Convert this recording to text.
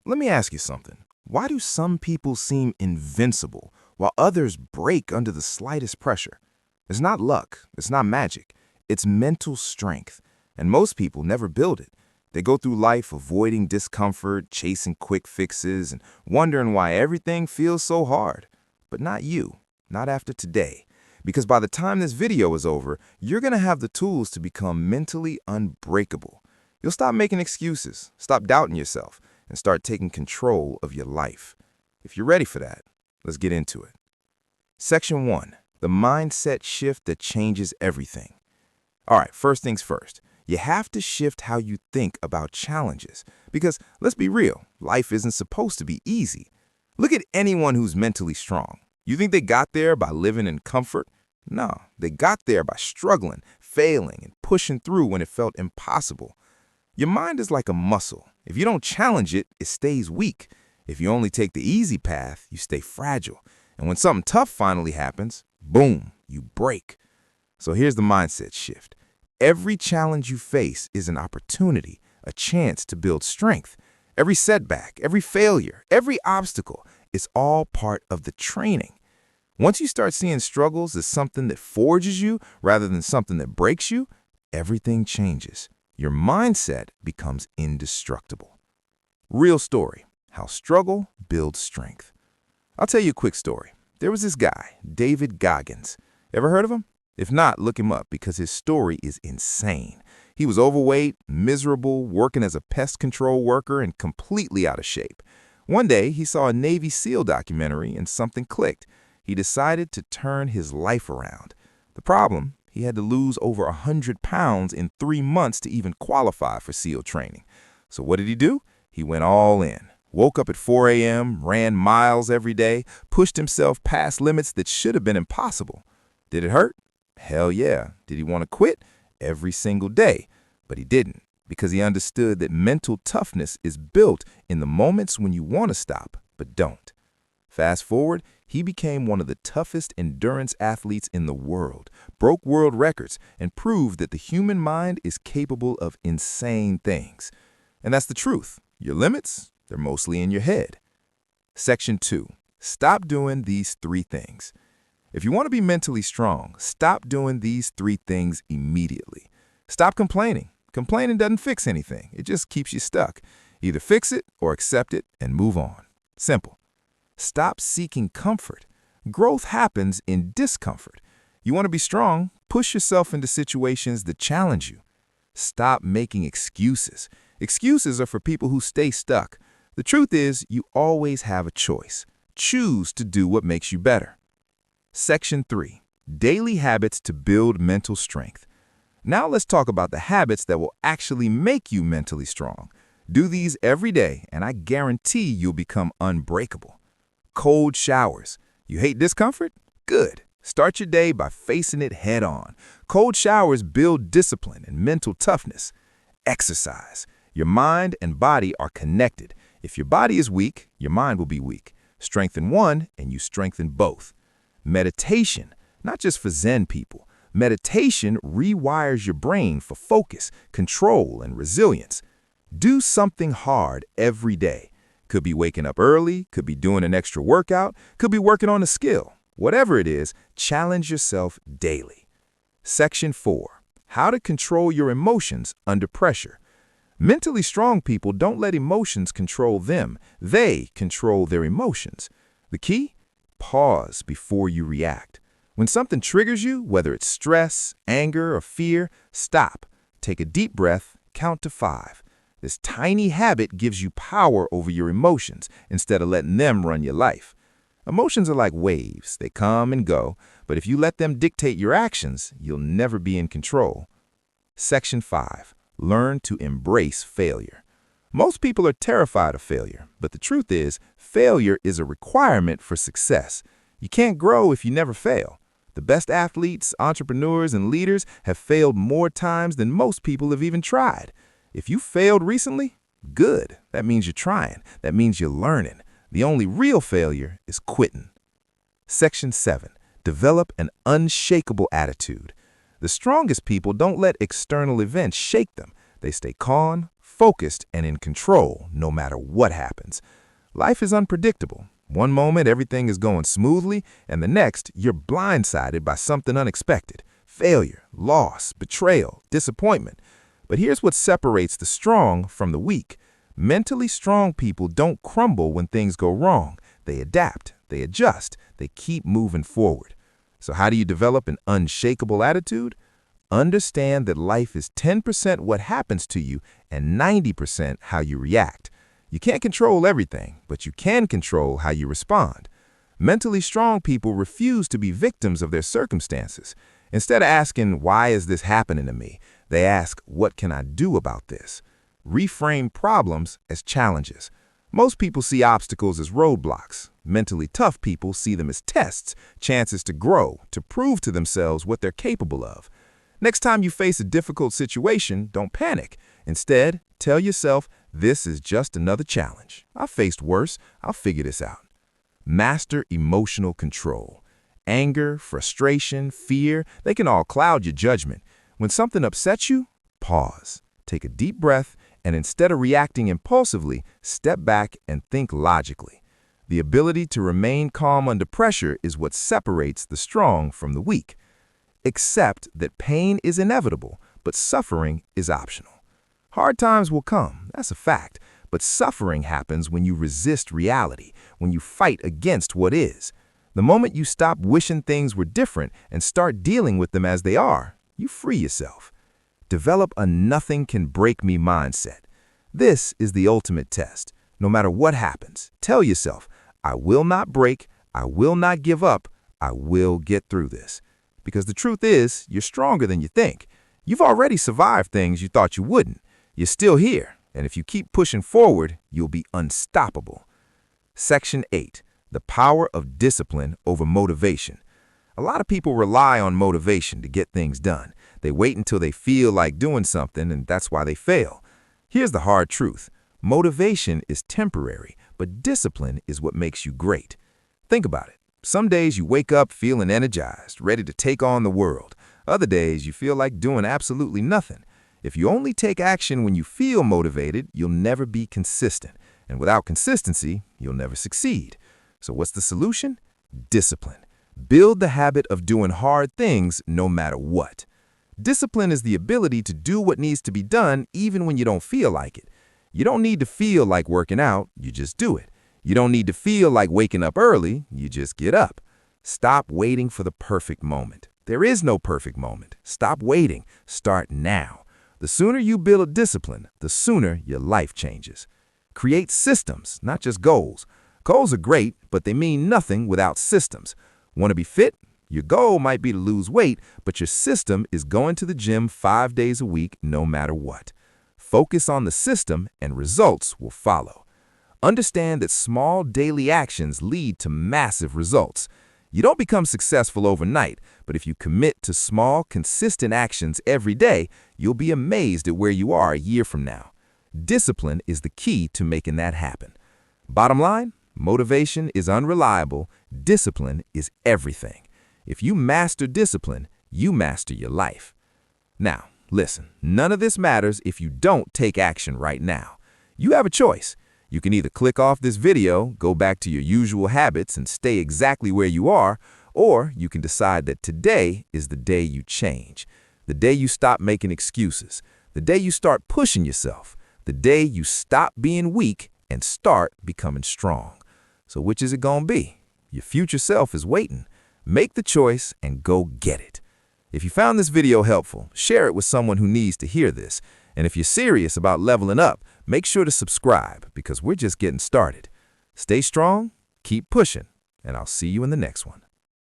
Let me ask you something. Why do some people seem invincible while others break under the slightest pressure? It's not luck, it's not magic, it's mental strength. And most people never build it. They go through life avoiding discomfort, chasing quick fixes, and wondering why everything feels so hard. But not you, not after today. Because by the time this video is over, you're going to have the tools to become mentally unbreakable. You'll stop making excuses, stop doubting yourself, and start taking control of your life. If you're ready for that, let's get into it. Section 1. The mindset shift that changes everything. All right, first things first. You have to shift how you think about challenges. Because, let's be real, life isn't supposed to be easy. Look at anyone who's mentally strong. You think they got there by living in comfort? No, they got there by struggling, failing, and pushing through when it felt impossible. Your mind is like a muscle. If you don't challenge it, it stays weak. If you only take the easy path, you stay fragile. And when something tough finally happens, boom, you break. So here's the mindset shift. Every challenge you face is an opportunity, a chance to build strength. Every setback, every failure, every obstacle is all part of the training. Once you start seeing struggles as something that forges you rather than something that breaks you, everything changes. Your mindset becomes indestructible. Real story, how struggle builds strength. I'll tell you a quick story. There was this guy, David Goggins. Ever heard of him? If not, look him up because his story is insane. He was overweight, miserable, working as a pest control worker, and completely out of shape. One day, he saw a Navy SEAL documentary and something clicked. He decided to turn his life around. The problem? He had to lose over 100 pounds in 3 months to even qualify for SEAL training. So what did he do? He went all in. Woke up at 4 a.m., ran miles every day, pushed himself past limits that should have been impossible. Did it hurt? Hell yeah. Did he want to quit? Every single day. But he didn't, because he understood that mental toughness is built in the moments when you want to stop, but don't. Fast forward, he became one of the toughest endurance athletes in the world, broke world records, and proved that the human mind is capable of insane things. And that's the truth. Your limits, they're mostly in your head. Section 2. Stop doing these 3 things. If you want to be mentally strong, stop doing these 3 things immediately. Stop complaining. Complaining doesn't fix anything. It just keeps you stuck. Either fix it or accept it and move on. Simple. Stop seeking comfort. Growth happens in discomfort. You want to be strong? Push yourself into situations that challenge you. Stop making excuses. Excuses are for people who stay stuck. The truth is, you always have a choice. Choose to do what makes you better. Section 3. Daily habits to build mental strength. Now let's talk about the habits that will actually make you mentally strong. Do these every day, and I guarantee you'll become unbreakable. Cold showers. You hate discomfort? Good. Start your day by facing it head on. Cold showers build discipline and mental toughness. Exercise. Your mind and body are connected. If your body is weak, your mind will be weak. Strengthen one, and you strengthen both. Meditation, not just for Zen people. Meditation rewires your brain for focus, control, and resilience. Do something hard every day. Could be waking up early, could be doing an extra workout, could be working on a skill. Whatever it is, challenge yourself daily. Section 4. How to control your emotions under pressure. Mentally strong people don't let emotions control them. They control their emotions. The key? Pause before you react. When something triggers you, whether it's stress, anger, or fear, stop. Take a deep breath, count to 5. This tiny habit gives you power over your emotions instead of letting them run your life. Emotions are like waves. They come and go, but if you let them dictate your actions, you'll never be in control. Section 5. Learn to embrace failure. Most people are terrified of failure, but the truth is, failure is a requirement for success. You can't grow if you never fail. The best athletes, entrepreneurs, and leaders have failed more times than most people have even tried. If you failed recently, good. That means you're trying. That means you're learning. The only real failure is quitting. Section 7. Develop an unshakable attitude. The strongest people don't let external events shake them. They stay calm, focused, and in control no matter what happens. Life is unpredictable. One moment everything is going smoothly, and the next you're blindsided by something unexpected. Failure, loss, betrayal, disappointment. But here's what separates the strong from the weak. Mentally strong people don't crumble when things go wrong. They adapt, they adjust, they keep moving forward. So how do you develop an unshakable attitude? Understand that life is 10% what happens to you and 90% how you react. You can't control everything, but you can control how you respond. Mentally strong people refuse to be victims of their circumstances. Instead of asking, "Why is this happening to me?" they ask, "What can I do about this?" Reframe problems as challenges. Most people see obstacles as roadblocks. Mentally tough people see them as tests, chances to grow, to prove to themselves what they're capable of. Next time you face a difficult situation, don't panic. Instead, tell yourself, this is just another challenge. I faced worse. I'll figure this out. Master emotional control. Anger, frustration, fear, they can all cloud your judgment. When something upsets you, pause. Take a deep breath, and instead of reacting impulsively, step back and think logically. The ability to remain calm under pressure is what separates the strong from the weak. Accept that pain is inevitable, but suffering is optional. Hard times will come, that's a fact, but suffering happens when you resist reality, when you fight against what is. The moment you stop wishing things were different and start dealing with them as they are, you free yourself. Develop a nothing can break me mindset. This is the ultimate test. No matter what happens, tell yourself, I will not break, I will not give up, I will get through this. Because the truth is, you're stronger than you think. You've already survived things you thought you wouldn't. You're still here, and if you keep pushing forward, you'll be unstoppable. Section 8. The power of discipline over motivation. A lot of people rely on motivation to get things done. They wait until they feel like doing something, and that's why they fail. Here's the hard truth. Motivation is temporary, but discipline is what makes you great. Think about it. Some days you wake up feeling energized, ready to take on the world. Other days you feel like doing absolutely nothing. If you only take action when you feel motivated, you'll never be consistent. And without consistency, you'll never succeed. So what's the solution? Discipline. Build the habit of doing hard things no matter what. Discipline is the ability to do what needs to be done even when you don't feel like it. You don't need to feel like working out, you just do it. You don't need to feel like waking up early, you just get up. Stop waiting for the perfect moment. There is no perfect moment. Stop waiting. Start now. The sooner you build a discipline, the sooner your life changes. Create systems, not just goals. Goals are great, but they mean nothing without systems. Want to be fit? Your goal might be to lose weight, but your system is going to the gym 5 days a week no matter what. Focus on the system and results will follow. Understand that small daily actions lead to massive results. You don't become successful overnight, but if you commit to small, consistent actions every day, you'll be amazed at where you are a year from now. Discipline is the key to making that happen. Bottom line, motivation is unreliable, discipline is everything. If you master discipline, you master your life. Now, listen, none of this matters if you don't take action right now. You have a choice. You can either click off this video, go back to your usual habits and stay exactly where you are, or you can decide that today is the day you change, the day you stop making excuses, the day you start pushing yourself, the day you stop being weak and start becoming strong. So which is it gonna be? Your future self is waiting. Make the choice and go get it. If you found this video helpful, share it with someone who needs to hear this. And if you're serious about leveling up, make sure to subscribe because we're just getting started. Stay strong, keep pushing, and I'll see you in the next one.